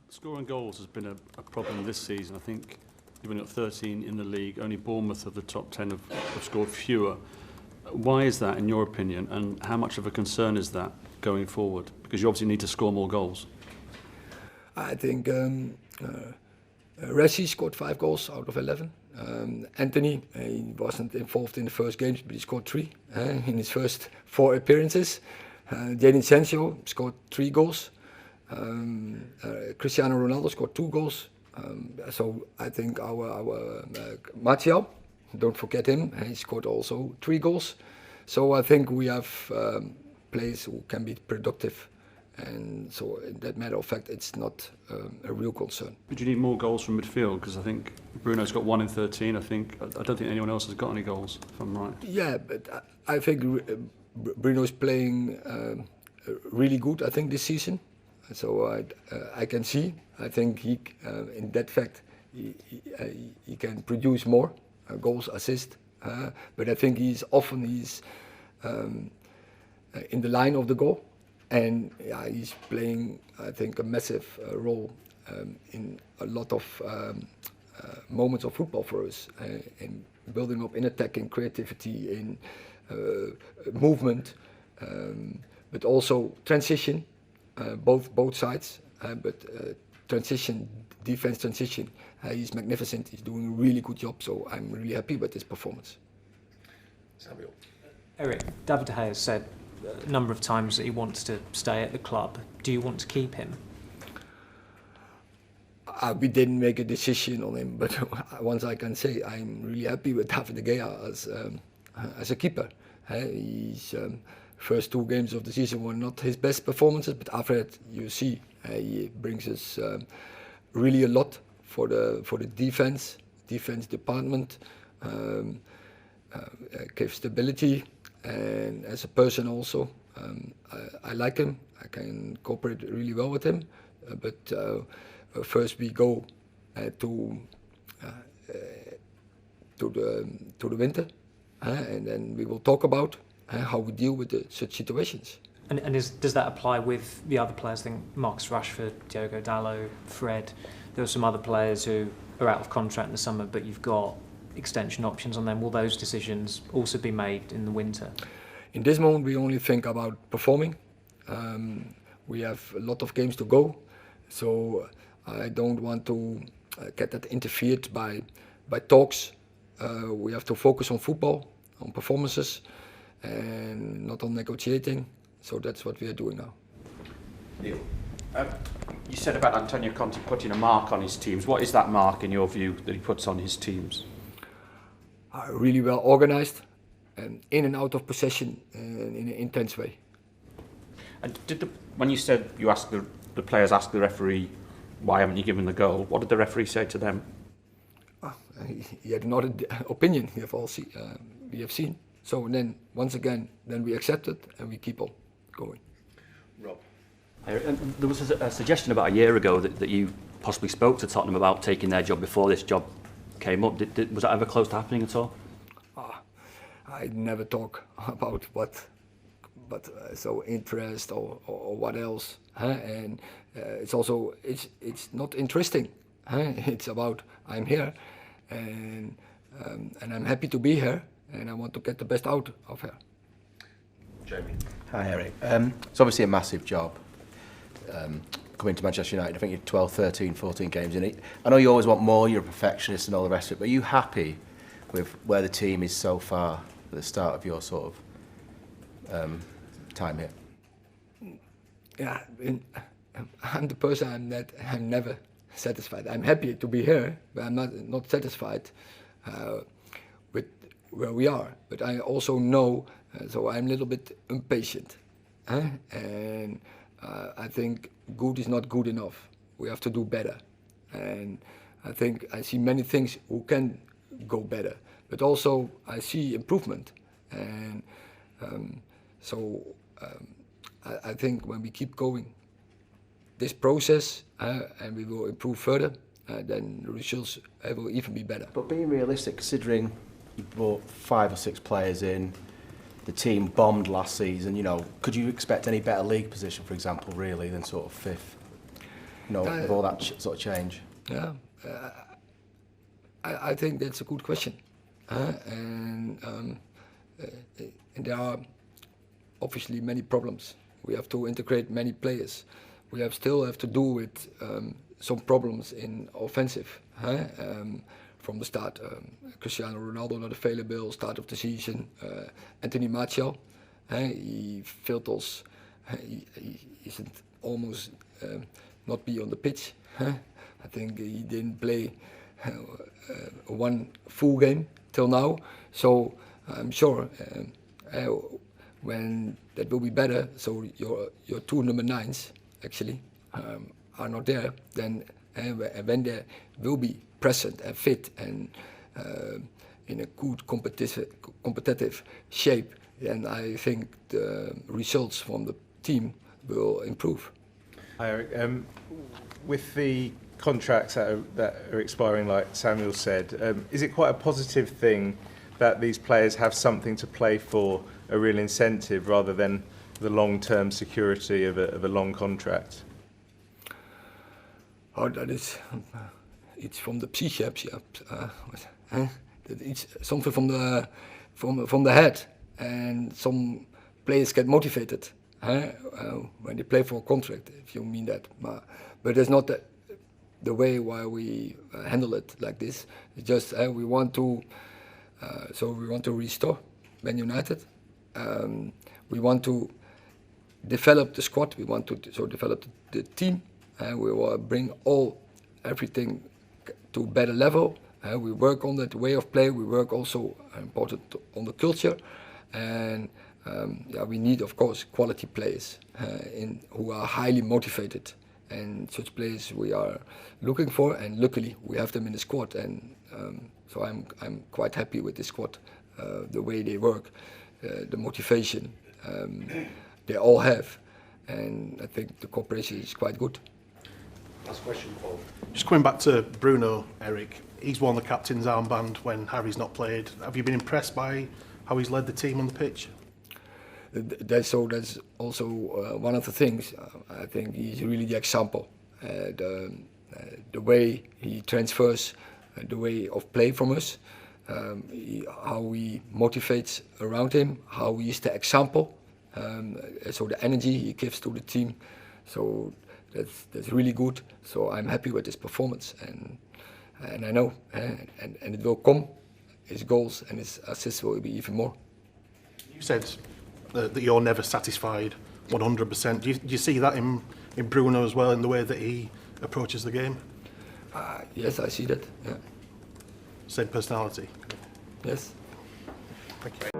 Scoring goals has been a problem this season. I think you've only got 13 in the league. Only Bournemouth of the top 10 have scored fewer. Why is that, in your opinion, and how much of a concern is that going forward? Because you obviously need to score more goals. I think Resi scored 5 goals out of 11. Anthony, he wasn't involved in the first games, but he scored 3 in his first 4 appearances. Jadon Sancho scored 3 goals. Cristiano Ronaldo scored 2 goals. So I think our Martial, don't forget him, he scored also 3 goals. So I think we have players who can be productive. And so, in that matter of fact, it's not a real concern. But you need more goals from midfield, because I think Bruno's got 1 in 13. I don't think anyone else has got any goals, if I'm right. Yeah, but I think Bruno's playing really good, I think, this season. So I can see, I think he, in that fact, he can produce more goals, assists. But I think he's in the line of the goal. And yeah, he's playing, I think, a massive role in a lot of moments of football for us, in building up in attacking creativity, in movement, but also transition, both sides. But transition, defense transition, he's magnificent. He's doing a really good job. So I'm really happy with his performance. Samuel. Erik, David De Gea has said a number of times that he wants to stay at the club. Do you want to keep him? We didn't make a decision on him, but once I can say I'm really happy with David De Gea as a keeper. His first 2 games of the season were not his best performances, but after that you see he brings us really a lot for the defense department, gives stability. And as a person also, I like him. I can cooperate really well with him. But first we go to the winter, and then we will talk about how we deal with such situations. And does that apply with the other players? I think Marcus Rashford, Diogo Dalot, Fred. There are some other players who are out of contract in the summer, but you've got extension options on them. Will those decisions also be made in the winter? In this moment, we only think about performing. We have a lot of games to go, so I don't want to get that interfered by talks. We have to focus on football, on performances, and not on negotiating. So that's what we are doing now. Neil, you said about Antonio Conte putting a mark on his teams. What is that mark, in your view, that he puts on his teams? Really well organized, and in and out of possession in an intense way. And when you said you asked the players asked the referee, why haven't you given the goal? What did the referee say to them? He had another opinion. We have seen. So then once again, then we accept it and we keep on going. Rob. There was a suggestion about a year ago that you possibly spoke to Tottenham about taking their job before this job came up. Was that ever close to happening at all? I never talk about so interest or what else, and it's also it's not interesting. It's about I'm here, and I'm happy to be here, and I want to get the best out of her. Jamie. Hi Erik. It's obviously a massive job. Coming to Manchester United, I think you're 12, 13, 14 games in it. I know you always want more, you're a perfectionist and all the rest of it, but are you happy with where the team is so far at the start of your sort of time here? Yeah, I'm the person I'm never satisfied. I'm happy to be here, but I'm not satisfied with where we are. But I also know, so I'm a little bit impatient, and I think good is not good enough. We have to do better, and I think I see many things who can go better, but also I see improvement, and I think when we keep going this process and we will improve further, then the results will even be better. But being realistic, considering you brought 5 or 6 players in, the team bombed last season, could you expect any better league position, for example, really, than sort of 5th? with all that sort of change? Yeah, I think that's a good question. And there are obviously many problems. We have to integrate many players. We still have to do with some problems in offensive. From the start, Cristiano Ronaldo not available, start of the season. Anthony Martial, he failed us. He isn't almost not be on the pitch. I think he didn't play one full game till now. So I'm sure when that will be better. So your two number 9s actually are not there. Then when they will be present and fit and in a good competitive shape, then I think the results from the team will improve. Hi Erik. With the contracts that are expiring, like Samuel said, is it quite a positive thing that these players have something to play for, a real incentive, rather than the long-term security of a long contract? Oh, that is, it's from the psyche, it's something from the head, and some players get motivated when they play for a contract, if you mean that. But it's not the way why we handle it like this. It's just we want to restore Man United. We want to develop the squad. We want to develop the team. We will bring everything to a better level. We work on that way of play. We work also important on the culture, and we need, of course, quality players who are highly motivated. And such players we are looking for, and luckily we have them in the squad. And so I'm quite happy with the squad, the way they work, the motivation they all have, and I think the cooperation is quite good. Last question, Paul. Just coming back to Bruno, Erik. He's worn the captain's armband when Harry's not played. Have you been impressed by how he's led the team on the pitch? That's also one of the things. I think he's really the example. The way he transfers, the way of play from us, how he motivates around him, how he is the example. So the energy he gives to the team. So that's really good. So I'm happy with his performance, and I know, and it will come. His goals and his assists will be even more. You said that you're never satisfied 100%. Do you see that in Bruno as well, in the way that he approaches the game? Yes, I see that. Yeah. Same personality. Yes. Thank you.